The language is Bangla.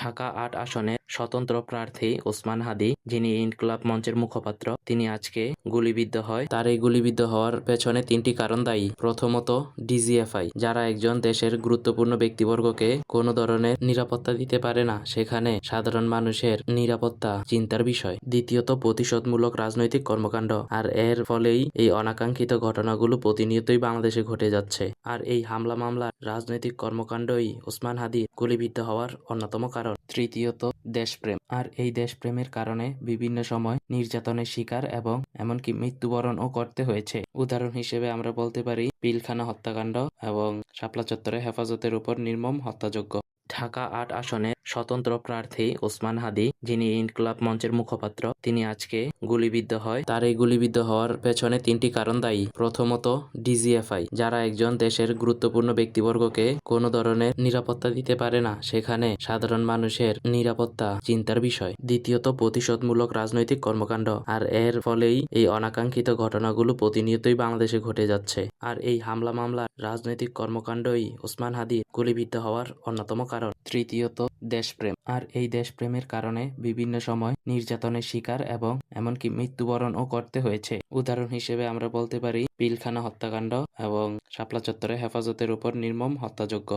ঢাকা-৮ আসনের স্বতন্ত্র প্রার্থী ওসমান হাদী, যিনি ইনকিলাব মঞ্চের মুখপাত্র, তিনি আজকে গুলিবিদ্ধ হয়। তার এই গুলিবিদ্ধ হওয়ার পেছনে তিনটি কারণ দায়ী। প্রথমত, ডিজিএফআই, যারা একজন দেশের গুরুত্বপূর্ণ ব্যক্তিবর্গকে কোনো ধরনের নিরাপত্তা দিতে পারে না, সেখানে সাধারণ মানুষের নিরাপত্তা চিন্তার বিষয়। দ্বিতীয়ত, প্রতিশোধমূলক রাজনৈতিক কর্মকাণ্ড, আর এর ফলেই এই অনাকাঙ্ক্ষিত ঘটনাগুলো প্রতিনিয়তই বাংলাদেশে ঘটে যাচ্ছে। আর এই হামলা মামলার রাজনৈতিক কর্মকাণ্ডই ওসমান হাদীর গুলিবিদ্ধ হওয়ার অন্যতম কারণ। তৃতীয়ত, দেশপ্রেম, আর এই দেশপ্রেমের কারণে বিভিন্ন সময় নির্যাতনের শিকার এবং এমনকি মৃত্যুবরণও করতে হয়েছে। উদাহরণ হিসেবে আমরা বলতে পারি পিলখানা হত্যাকাণ্ড এবং শাপলা চত্বরে হেফাজতের উপর নির্মম হত্যাযজ্ঞ। ঢাকা-৮ আসনের স্বতন্ত্র প্রার্থী ওসমান হাদী, যিনি ইনকিলাব মঞ্চের মুখপাত্র, তিনি আজকে গুলিবিদ্ধ হয়। তার এই গুলিবিদ্ধ হওয়ার পেছনে তিনটি কারণ দায়ী। প্রথমত, ডিজিএফআই, যারা একজন দেশের গুরুত্বপূর্ণ ব্যক্তিবর্গকে কোনো ধরনের নিরাপত্তা দিতে পারে না, সেখানে সাধারণ মানুষের নিরাপত্তা চিন্তার বিষয়। দ্বিতীয়ত, প্রতিশোধমূলক রাজনৈতিক কর্মকাণ্ড, আর এর ফলেই এই অনাকাঙ্ক্ষিত ঘটনাগুলো প্রতিনিয়তই বাংলাদেশে ঘটে যাচ্ছে। আর এই হামলা মামলার রাজনৈতিক কর্মকাণ্ডই ওসমান হাদীর গুলিবিদ্ধ হওয়ার অন্যতম কারণ। তৃতীয়ত, দেশপ্রেম, আর এই দেশপ্রেমের কারণে বিভিন্ন সময় নির্যাতনের শিকার এবং এমনকি মৃত্যুবরণও করতে হয়েছে। উদাহরণ হিসেবে আমরা বলতে পারি পিলখানা হত্যাকাণ্ড এবং শাপলা চত্বরে হেফাজতের উপর নির্মম হত্যাযজ্ঞ।